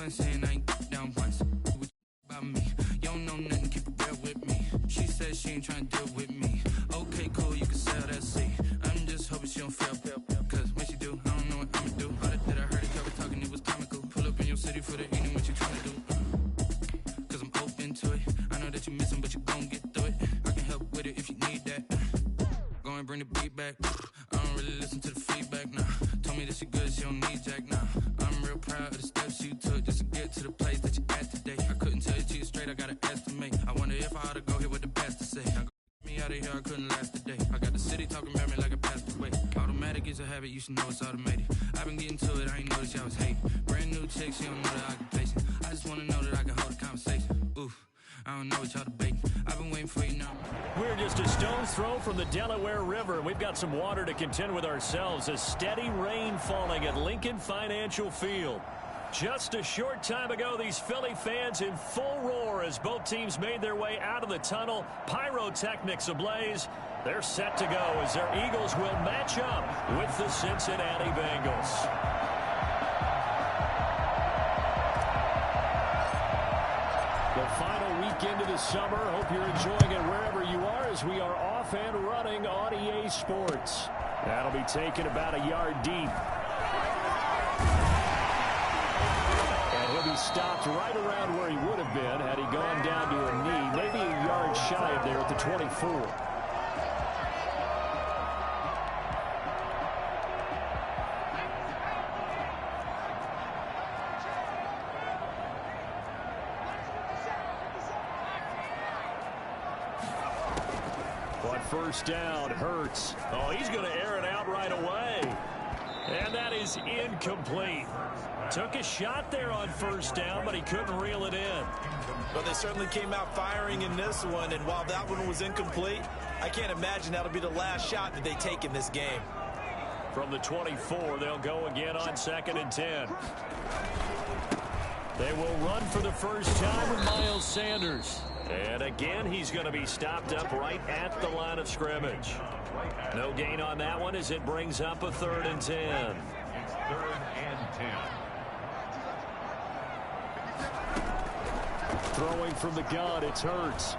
one saying I ain't down once. What about me? You don't know nothing, keep it real with me. She said she ain't trying to deal with me. Okay, cool, you can sell that seat. I'm just hoping she don't fail. Cause when she do, I don't know what I'ma do. All that I heard it, y'all was talking, it was comical. Pull up in your city for the evening, what you trying to do? Cause I'm open to it. I know that you missing, but you gon' get through it. I can help with it if you need that. Go and bring the beat back. I don't really listen to the feedback now. Told me that she good, she don't need Jack now. I'm real proud of the steps you took just to get to the place that you at today. I couldn't tell you to you straight, I gotta estimate. I wonder if I ought to go here with the pastor say. Now go me out of here, I couldn't last a day. I got the city talking about me like a passed away. Automatic is a habit, you should know it's automated. I've been getting to it, I ain't noticed y'all was hating. Brand new chick, she don't know the occupation. I just wanna know that I can hold a conversation. Oof, I don't know what y'all debating. I've been waiting for you now. We're just a stone's throw from the Delaware River. We've got some water to contend with ourselves. A steady rain falling at Lincoln Financial Field. Just a short time ago, these Philly fans in full roar as both teams made their way out of the tunnel. Pyrotechnics ablaze. They're set to go as their Eagles will match up with the Cincinnati Bengals. The final weekend of the summer. Hope you're enjoying it wherever you are as we are off and running on EA Sports. That'll be taken about a yard deep. And he'll be stopped right around where he would have been had he gone down to a knee, maybe a yard shy of there at the 24. First down, Hurts. Oh, he's going to air it out right away. And that is incomplete. Took a shot there on first down, but he couldn't reel it in. Well, they certainly came out firing in this one, and while that one was incomplete, I can't imagine that'll be the last shot that they take in this game. From the 24, they'll go again on 2nd and 10. They will run for the first time with Miles Sanders. And again, he's going to be stopped up right at the line of scrimmage. No gain on that one as it brings up a 3rd and 10. It's 3rd and 10. Throwing from the gun, it's Hurts.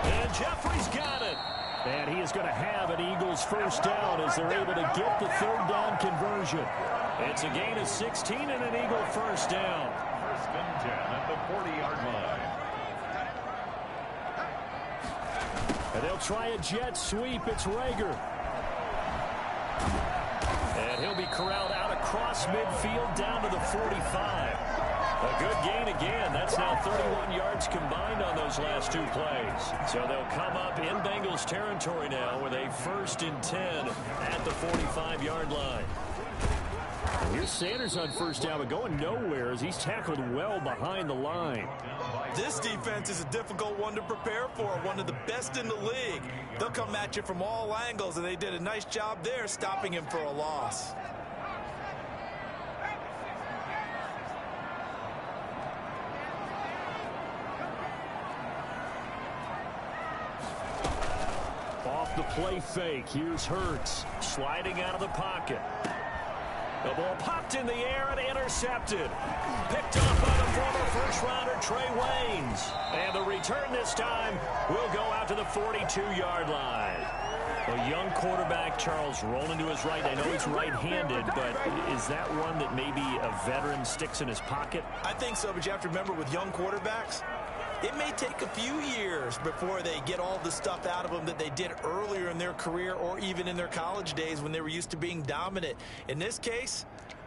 And Jeffrey's got it. And he is going to have an Eagles first down as they're able to get the 3rd down conversion. It's a gain of 16 and an Eagle first down. 1st and 10 at the 40-yard line. And they'll try a jet sweep. It's Rager. And he'll be corralled out across midfield down to the 45. A good gain again. That's now 31 yards combined on those last 2 plays. So they'll come up in Bengals territory now with a 1st and 10 at the 45-yard line. Here's Sanders on first down, but going nowhere as he's tackled well behind the line. This defense is a difficult one to prepare for, one of the best in the league. They'll come at you from all angles, and they did a nice job there stopping him for a loss. Off the play fake, here's Hurts sliding out of the pocket. The ball popped in the air and intercepted. Picked off by the former first-rounder Trey Waynes. And the return this time will go out to the 42-yard line. A young quarterback, Charles, rolling to his right. I know he's right-handed, but is that one that maybe a veteran sticks in his pocket? I think so, but you have to remember with young quarterbacks, it may take a few years before they get all the stuff out of them that they did earlier in their career or even in their college days when they were used to being dominant. In this case,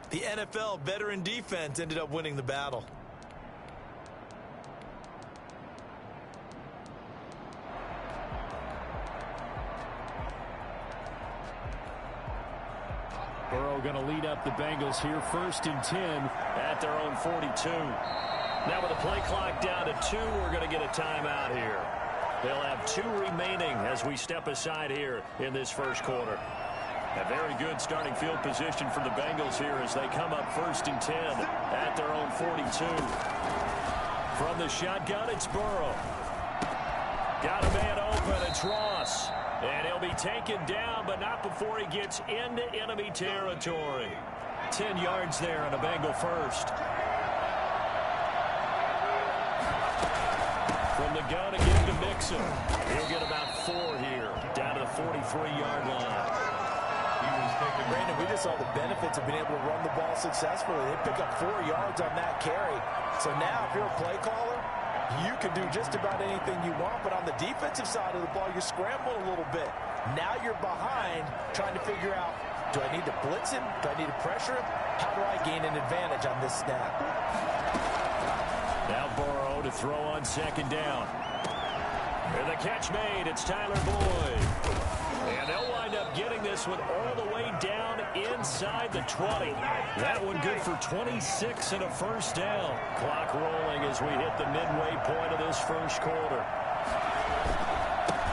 the NFL veteran defense ended up winning the battle. Burrow going to lead up the Bengals here, 1st and 10 at their own 42. Now with the play clock down to 2, we're going to get a timeout here. They'll have 2 remaining as we step aside here in this first quarter. A very good starting field position for the Bengals here as they come up 1st and 10 at their own 42. From the shotgun, it's Burrow. Got a man open, it's Ross. And he'll be taken down, but not before he gets into enemy territory. 10 yards there on a Bengal first. From the gun again to Mixon. He'll get about 4 here, down to the 43-yard line. Brandon, we just saw the benefits of being able to run the ball successfully. They pick up 4 yards on that carry. So now, if you're a play caller, you can do just about anything you want, but on the defensive side of the ball, you're scrambling a little bit. Now you're behind, trying to figure out, do I need to blitz him? Do I need to pressure him? How do I gain an advantage on this snap? Now Burrow to throw on second down. And the catch made. It's Tyler Boyd. And they'll wind up getting this one all the way down inside the 20. That one good for 26 and a first down. Clock rolling as we hit the midway point of this first quarter.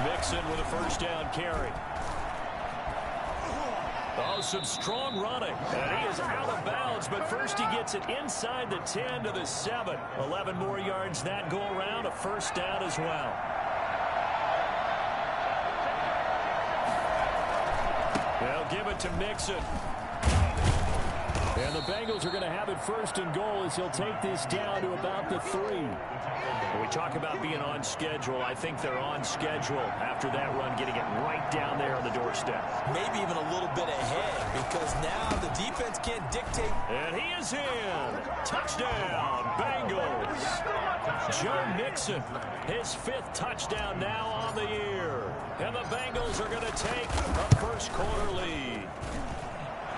Mixon with a first down carry. Oh, some strong running. And he is out of bounds, but first he gets it inside the 10 to the 7. 11 more yards that go around, a first down as well. They'll give it to Mixon. And the Bengals are going to have it first and goal as he'll take this down to about the 3. When we talk about being on schedule, I think they're on schedule after that run, getting it right down there on the doorstep. Maybe even a little bit ahead, because now the defense can't dictate. And he is in. Touchdown, Bengals. Joe Mixon, his 5th touchdown now on the year. And the Bengals are going to take a first quarter lead.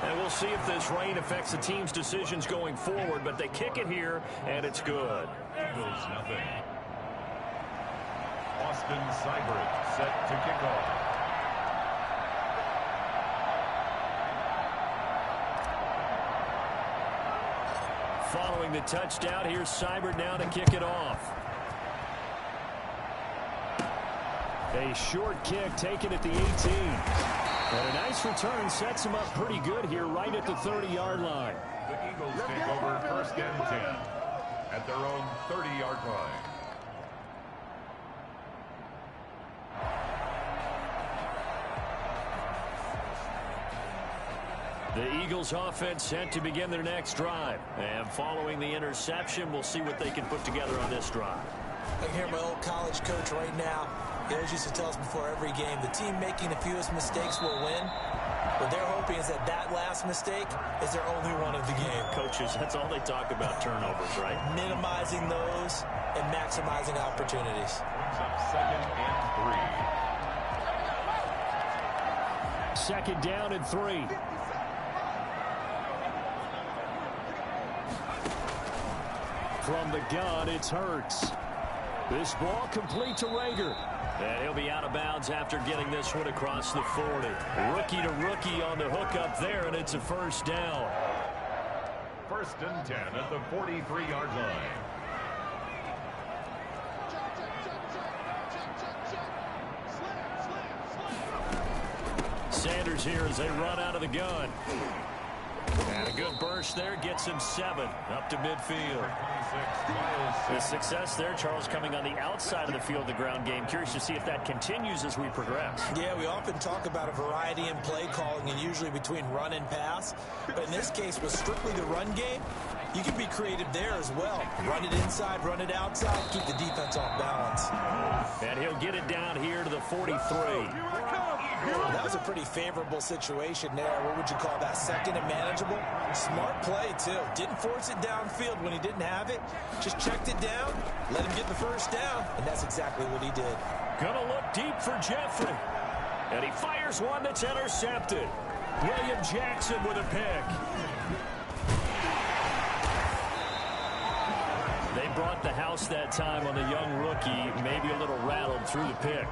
And we'll see if this rain affects the team's decisions going forward, but they kick it here, and it's good. Eagles nothing. Austin Seibert set to kick off. Following the touchdown, here's Seibert now to kick it off. A short kick taken at the 18. And a nice return sets him up pretty good here right at the 30-yard line. The Eagles take over first and 10 at their own 30-yard line. The Eagles offense set to begin their next drive. And following the interception, we'll see what they can put together on this drive. I can hear my old college coach right now. He always used to tell us before every game, the team making the fewest mistakes will win. What they're hoping is that that last mistake is their only one of the game. Coaches, that's all they talk about, turnovers, right? Minimizing those and maximizing opportunities. Brings up second and 3. Second down and 3. From the gun, it's Hurts. This ball complete to Rager. And he'll be out of bounds after getting this one across the 40. Rookie to rookie on the hook up there, and it's a first down. First and 10 at the 43-yard line. Sanders here as they run out of the gun. And a good burst there gets him 7 up to midfield. The success there, Charles, coming on the outside of the field, the ground game. Curious to see if that continues as we progress. Yeah, we often talk about a variety in play calling and usually between run and pass. But in this case, with strictly the run game, you can be creative there as well. Run it inside, run it outside, keep the defense off balance. And he'll get it down here to the 43. That was a pretty favorable situation there. What would you call that? Second and manageable? Smart play, too. Didn't force it downfield when he didn't have it. Just checked it down, let him get the first down, and that's exactly what he did. Gonna look deep for Jeffrey. And he fires one that's intercepted. William Jackson with a pick. They brought the house that time on the young rookie, maybe a little rattled through the pick.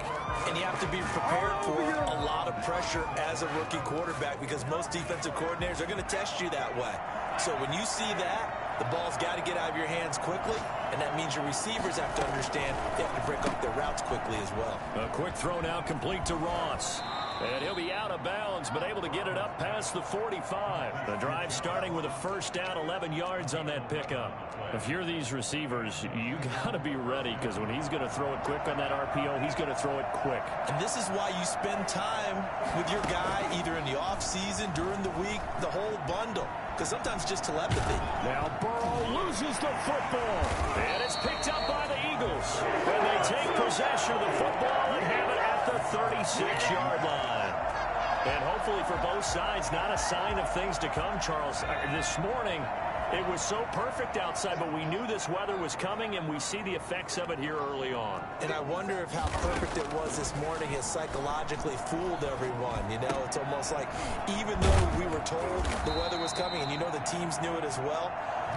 And you have to be prepared for a lot of pressure as a rookie quarterback because most defensive coordinators are going to test you that way. So when you see that, the ball's got to get out of your hands quickly, and that means your receivers have to understand they have to break up their routes quickly as well. A quick throw now complete to Ross. And he'll be out of bounds, but able to get it up past the 45. The drive starting with a first down, 11 yards on that pickup. If you're these receivers, you got to be ready, because when he's going to throw it quick on that RPO, he's going to throw it quick. And this is why you spend time with your guy either in the offseason, during the week, the whole bundle. Because sometimes just telepathy. Now Burrow loses the football. And it's picked up by the Eagles. And they take possession of the football and have it at the 36-yard line. And hopefully for both sides, not a sign of things to come, Charles. This morning, it was so perfect outside, but we knew this weather was coming, and we see the effects of it here early on. And I wonder if how perfect it was this morning has psychologically fooled everyone. You know, it's almost like even though we were told the weather was coming, and you know the teams knew it as well,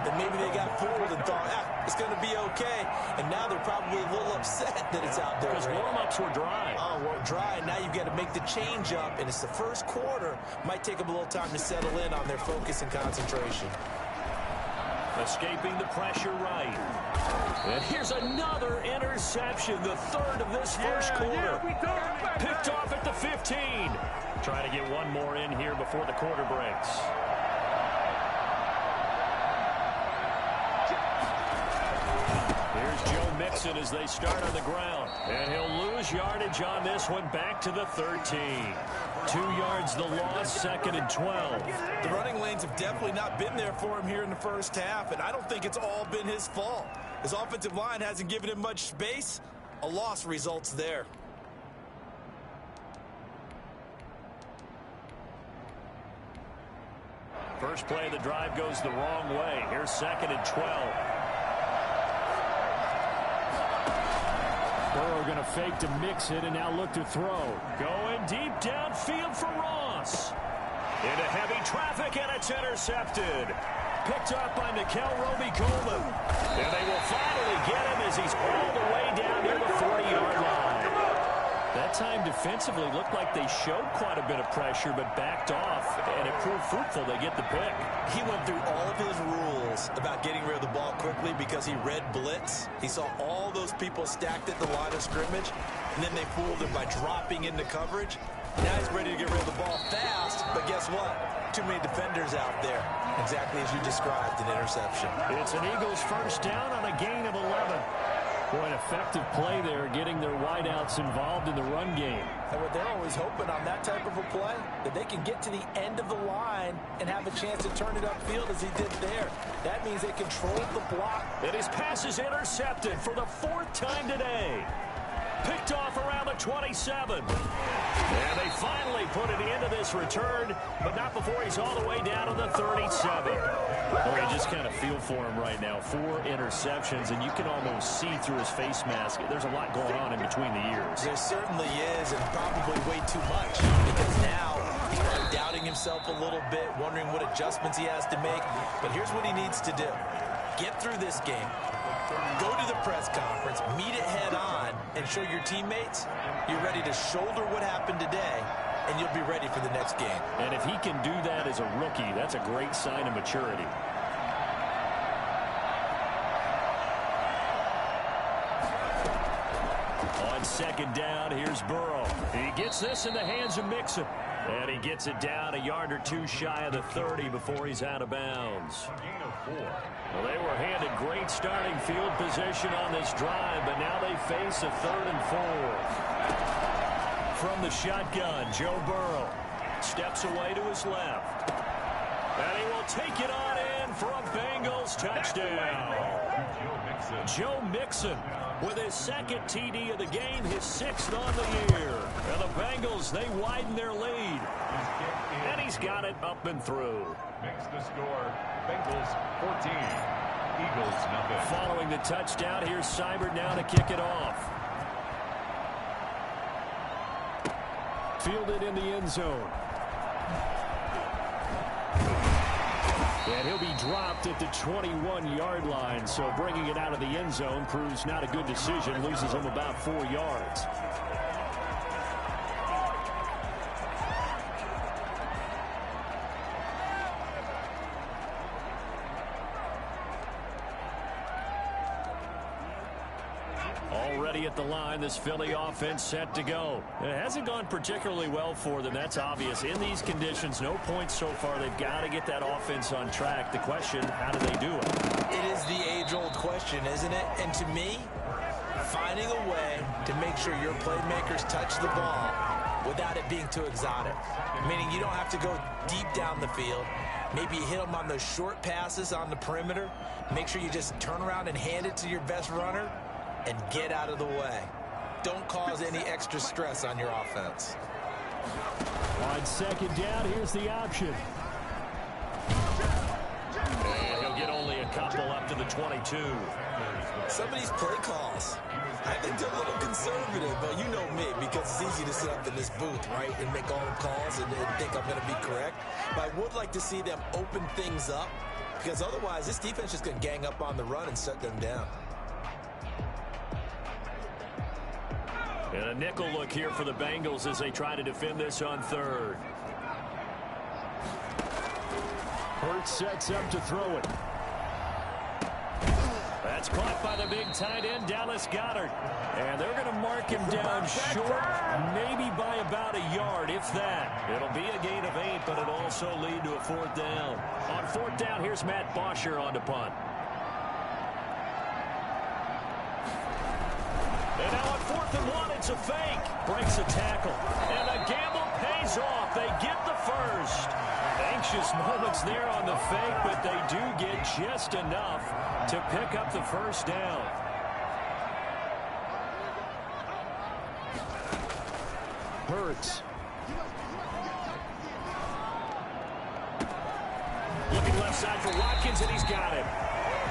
then maybe they got fooled and thought, it's going to be okay. And now they're probably a little upset that it's out there. Because warm-ups were dry. Oh, well, dry. Now you've got to make the change up, and it's the first quarter. Might take them a little time to settle in on their focus and concentration. Escaping the pressure right. And here's another interception, the third of this first quarter. Picked off at the 15. Trying to get one more in here before the quarter breaks. Here's Joe Mixon as they start on the ground. And he'll lose yardage on this one, back to the 13. 2 yards the loss, 2nd and 12. The running lanes have definitely not been there for him here in the first half, and I don't think it's all been his fault. His offensive line hasn't given him much space. A loss results there. First play of the drive goes the wrong way. Here's 2nd and 12. Burrow going to fake to mix it and now look to throw. Going deep downfield for Ross. Into heavy traffic, and it's intercepted. Picked up by Nikel Roby-Coleman. And they will finally get him as he's all the way down near the 40-yard line. That time defensively looked like they showed quite a bit of pressure but backed off, and it proved fruitful. They get the pick. He went through all of his rules about getting rid of the ball quickly because he read blitz. He saw all those people stacked at the line of scrimmage, and then they fooled him by dropping into coverage. Now he's ready to get rid of the ball fast, but guess what? Too many defenders out there. Exactly as you described, an interception. It's an Eagles first down on a gain of 11. Boy, an effective play there, getting their wideouts involved in the run game. And what they're always hoping on that type of a play, that they can get to the end of the line and have a chance to turn it upfield as he did there. That means they control the block. And his pass is intercepted for the 4th time today. Picked off around the 27. And they finally put an end to this return, but not before he's all the way down to the 37. Well, you just kind of feel for him right now. 4 interceptions, and you can almost see through his face mask. There's a lot going on in between the ears. There certainly is, and probably way too much, because now he's probably doubting himself a little bit, wondering what adjustments he has to make. But here's what he needs to do. Get through this game. Go to the press conference, meet it head on, and show your teammates you're ready to shoulder what happened today, and you'll be ready for the next game. And if he can do that as a rookie, that's a great sign of maturity. On 2nd down, here's Burrow. He gets this in the hands of Mixon. And he gets it down a yard or two shy of the 30 before he's out of bounds. Well, they were handed great starting field position on this drive, but now they face a 3rd and 4. From the shotgun, Joe Burrow steps away to his left. And he will take it on in for a Bengals touchdown. Joe Mixon with his 2nd TD of the game, his 6th on the year. And the Bengals, they widen their lead. And he's got it up and through. Makes the score, Bengals 14, Eagles nothing. Following the touchdown, here's Seibert now to kick it off. Fielded in the end zone. And he'll be dropped at the 21-yard line, so bringing it out of the end zone proves not a good decision, loses him about 4 yards. ready at the line. This Philly offense set to go. It hasn't gone particularly well for them. That's obvious. In these conditions, no points so far. They've got to get that offense on track. The question, how do they do it? It is the age-old question, isn't it? And to me, finding a way to make sure your playmakers touch the ball without it being too exotic. Meaning you don't have to go deep down the field. Maybe you hit them on those short passes on the perimeter. Make sure you just turn around and hand it to your best runner and get out of the way. Don't cause any extra stress on your offense. On second down, here's the option. And he'll get only a couple up to the 22. Some of these play calls, I think they're a little conservative, but you know me, because it's easy to sit up in this booth, right, and make all the calls and think I'm going to be correct. But I would like to see them open things up, because otherwise this defense is going to gang up on the run and shut them down. And a nickel look here for the Bengals as they try to defend this on third. Hurts sets up to throw it. That's caught by the big tight end, Dallas Goedert. And they're going to mark him down short, maybe by about a yard, if that. It'll be a gain of 8, but it'll also lead to a fourth down. On fourth down, here's Matt Bosher on to punt. And now on 4th and 1, it's a fake. Breaks a tackle. And the gamble pays off. They get the first. Anxious moments there on the fake, but they do get just enough to pick up the first down. Hurts. Looking left side for Watkins, and he's got it.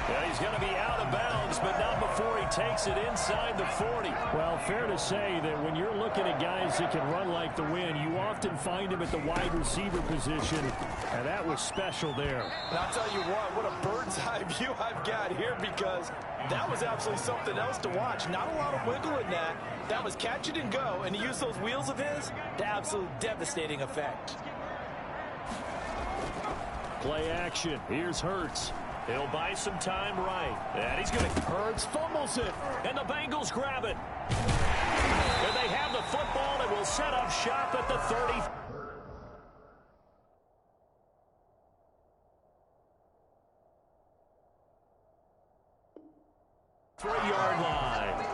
Yeah, he's going to be out of bounds, but not before he takes it inside the 40. Well, fair to say that when you're looking at guys that can run like the wind, you often find him at the wide receiver position, and that was special there. And I'll tell you what a bird's eye view I've got here, because that was absolutely something else to watch. Not a lot of wiggle in that. That was catch it and go, and he used those wheels of his to absolute devastating effect. Play action. Here's Hurts. He'll buy some time right. And he's going to... Hurts fumbles it. And the Bengals grab it. And they have the football and will set up shop at the 30. 3-yard line.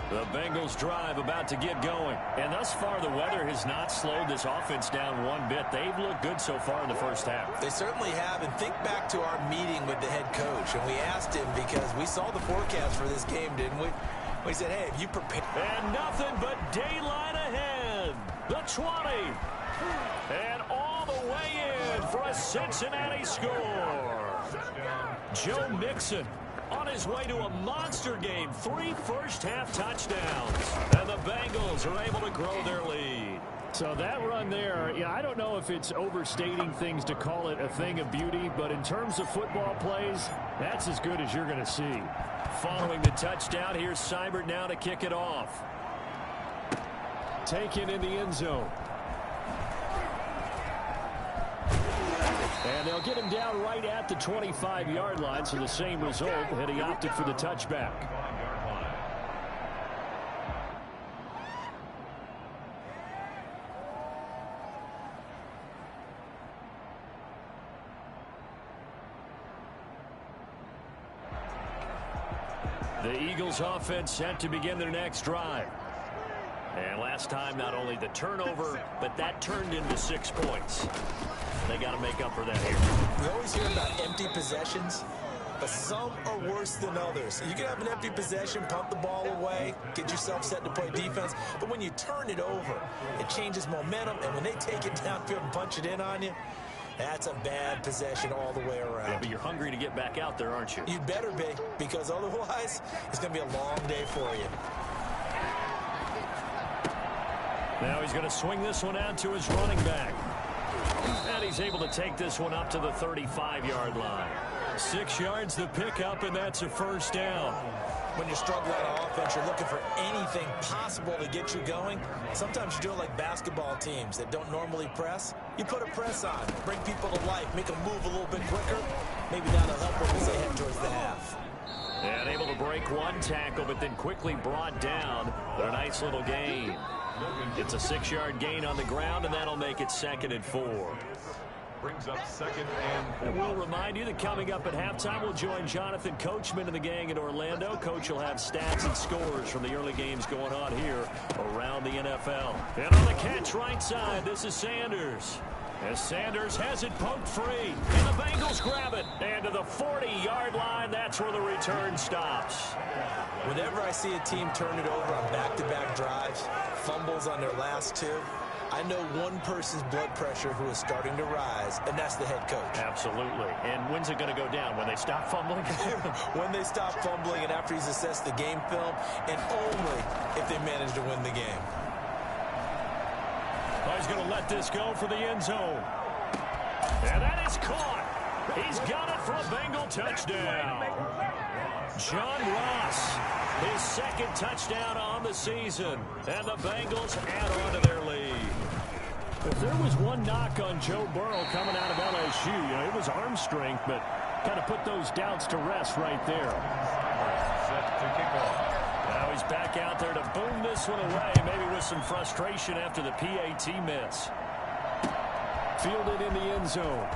The Bengals drive about to get going. And thus far, the weather has not slowed this offense down one bit. They've looked good so far in the first half. They certainly have. And think back to our meeting with the head coach. And we asked him, because we saw the forecast for this game, didn't we? We said, hey, have you prepared? And nothing but daylight ahead. The 20. And all the way in for a Cincinnati score. Joe Mixon on his way to a monster game. 3 first-half touchdowns. And the Bengals are able to grow their lead. So that run there, yeah, I don't know if it's overstating things to call it a thing of beauty, but in terms of football plays, that's as good as you're going to see. Following the touchdown, here's Seibert now to kick it off. Taken in the end zone. And they'll get him down right at the 25-yard line, so the same result, and he opted for the touchback. The Eagles offense set to begin their next drive. And last time, not only the turnover, but that turned into 6 points. They got to make up for that here. We always hear about empty possessions, but some are worse than others. You can have an empty possession, pump the ball away, get yourself set to play defense, but when you turn it over, it changes momentum, and when they take it downfield and punch it in on you, that's a bad possession all the way around. Yeah, but you're hungry to get back out there, aren't you? You'd better be, because otherwise, it's going to be a long day for you. Now he's going to swing this one out to his running back. And he's able to take this one up to the 35-yard line. 6 yards the pickup, and that's a first down. When you're struggling on offense, you're looking for anything possible to get you going. Sometimes you do it like basketball teams that don't normally press. You put a press on, bring people to life, make them move a little bit quicker. Maybe that'll help them as they head towards the half. And able to break one tackle, but then quickly brought down. But a nice little gain. It's a 6-yard gain on the ground, and that'll make it 2nd and 4. Brings up 2nd and 4. And we'll remind you that coming up at halftime, we'll join Jonathan Coachman and the gang in Orlando. Coach will have stats and scores from the early games going on here around the NFL. And on the catch right side, this is Sanders. As Sanders has it poked free, and the Bengals grab it. And to the 40-yard line, that's where the return stops. Whenever I see a team turn it over on back-to-back drives, fumbles on their last 2, I know one person's blood pressure who is starting to rise, and that's the head coach. Absolutely. And when's it going to go down? When they stop fumbling? When they stop fumbling and after he's assessed the game film, and only if they manage to win the game. Oh, he's going to let this go for the end zone. And that is caught. He's got it for a Bengal touchdown. John Ross, his 2nd touchdown on the season. And the Bengals add on to their lead. If there was one knock on Joe Burrow coming out of LSU, it was arm strength, but kind of put those doubts to rest right there. Set to kick off. Now he's back out there to boom this one away, maybe with some frustration after the PAT miss. Fielded in the end zone.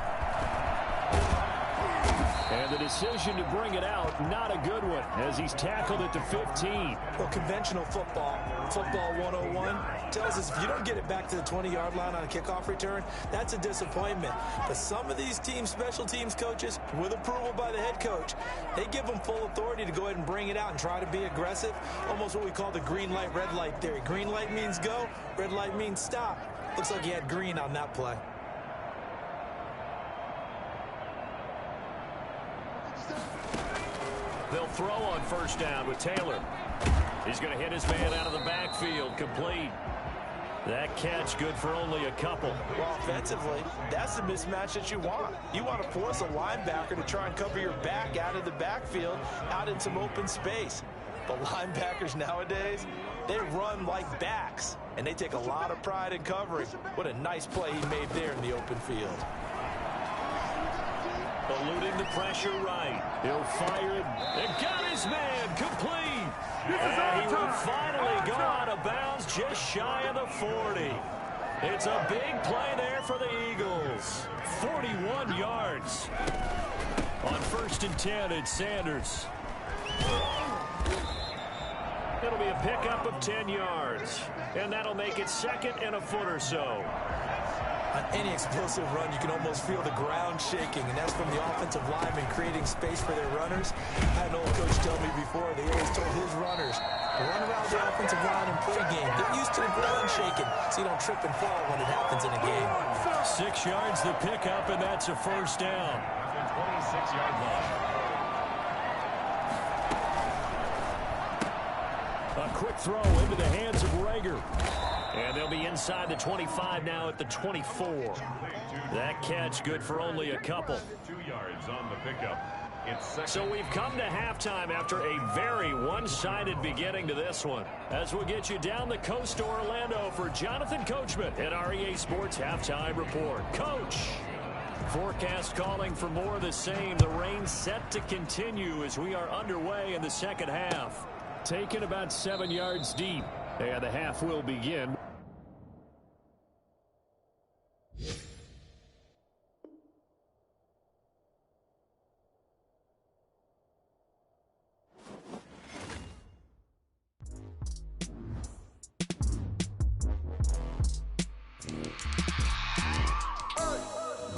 And the decision to bring it out, not a good one, as he's tackled at the 15. Well, conventional football 101, tells us if you don't get it back to the 20-yard line on a kickoff return, that's a disappointment. But some of these teams, special teams coaches, with approval by the head coach, they give them full authority to go ahead and bring it out and try to be aggressive, almost what we call the green light, red light theory. Green light means go, red light means stop. Looks like he had green on that play. They'll throw on 1st down with Taylor. He's going to hit his man out of the backfield, complete. That catch good for only a couple. Well, offensively, that's the mismatch that you want. You want to force a linebacker to try and cover your back out of the backfield, out in some open space. But linebackers nowadays, they run like backs, and they take a lot of pride in covering. What a nice play he made there in the open field. Eluding the pressure right. He'll fire it. And got his man complete. And he will finally go out of bounds just shy of the 40. It's a big play there for the Eagles. 41 yards. On 1st and 10, it's Sanders. It'll be a pickup of 10 yards. And that'll make it 2nd and a foot or so. On any explosive run, you can almost feel the ground shaking, and that's from the offensive linemen creating space for their runners. I had an old coach tell me before, they always told his runners, run around the offensive line and play game. Get used to the ground shaking so you don't trip and fall when it happens in a game. 6 yards the pickup, and that's a 1st down. 26-yard line. A quick throw into the hands of Rager. And they'll be inside the 25 now at the 24. That catch good for only a couple. 2 yards on the pickup. So we've come to halftime after a very one-sided beginning to this one. As we'll get you down the coast to Orlando for Jonathan Coachman at our EA Sports Halftime Report. Coach! Forecast calling for more of the same. The rain set to continue as we are underway in the 2nd half. Taken about 7 yards deep. And the half will begin.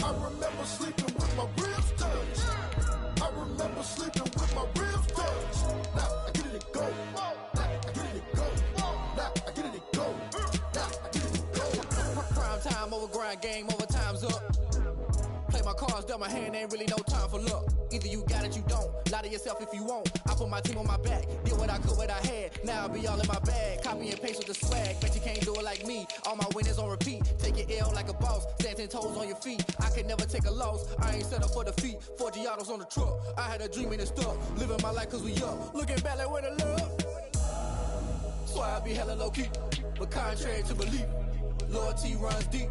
I remember sleeping with my ribs touched. I remember sleeping with my ribs touched. Now I get it go. Now I get it go. Now I get it go. Now I get it go. Prime time over grind game over time's up. Play my cards. dealt my hand, ain't really no time for luck. Either you got it, you don't. Lie to yourself if you won't. I put my team on my back, did what I could, what I had. Now I be all in my bag, copy and paste with the swag. Bet you can't do it like me. All my winners on repeat. Take your L like a boss, stand 10 toes on your feet. I can never take a loss. I ain't set up for defeat. 4 Giottos on the truck. I had a dream and it's stuck. Living my life cause we up. Looking back like where the love. So I be hella low key, but contrary to belief, loyalty runs deep.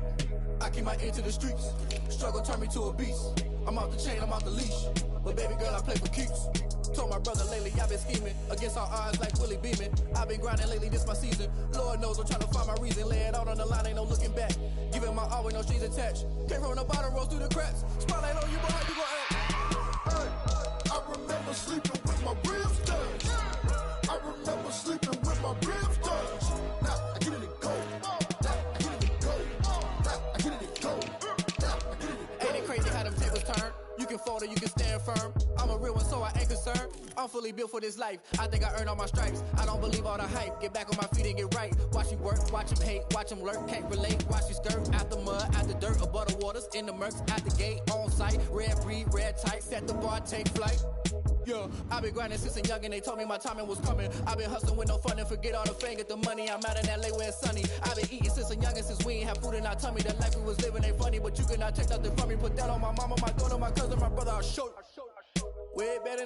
I keep my ear to the streets. Struggle turned me to a beast. I'm off the chain, I'm off the leash. But baby girl, I play for keeps. Told my brother lately, I've been scheming against all odds like Willie Beeman. I've been grinding lately, this my season. Lord knows I'm trying to find my reason. Lay it out on the line, ain't no looking back. Giving my all with no strings attached. Came from the bottom, rose through the cracks. Spotlight on you, but how you gon' act? Hey, I remember sleeping with my ribs touched. I remember sleeping with my ribs touched. Now I get it to go. Now I get it to go. Now I get it to go. Now I get it to go. Ain't it crazy how them tables turn? You can fold or you can stand firm. I'm a real one, so I ain't concerned. I'm fully built for this life. I think I earned all my stripes. I don't believe all the hype. Get back on my feet and get right. Watch you work, watch him hate, watch him lurk. Can't relate, watch you skirt. Out the mud, out the dirt, above the waters, in the murks, at the gate, on site. Red breed, red tight, set the bar, take flight. Yeah, I've been grinding since a young and they told me my timing was coming. I've been hustling with no fun and forget all the fame, get the money. I'm out in LA where it's sunny. I've been eating since a young and since we ain't have food in our tummy. The life we was living ain't funny, but you cannot take nothing from me. Put that on my mama, my daughter, my cousin, my brother, I'll show you. Way better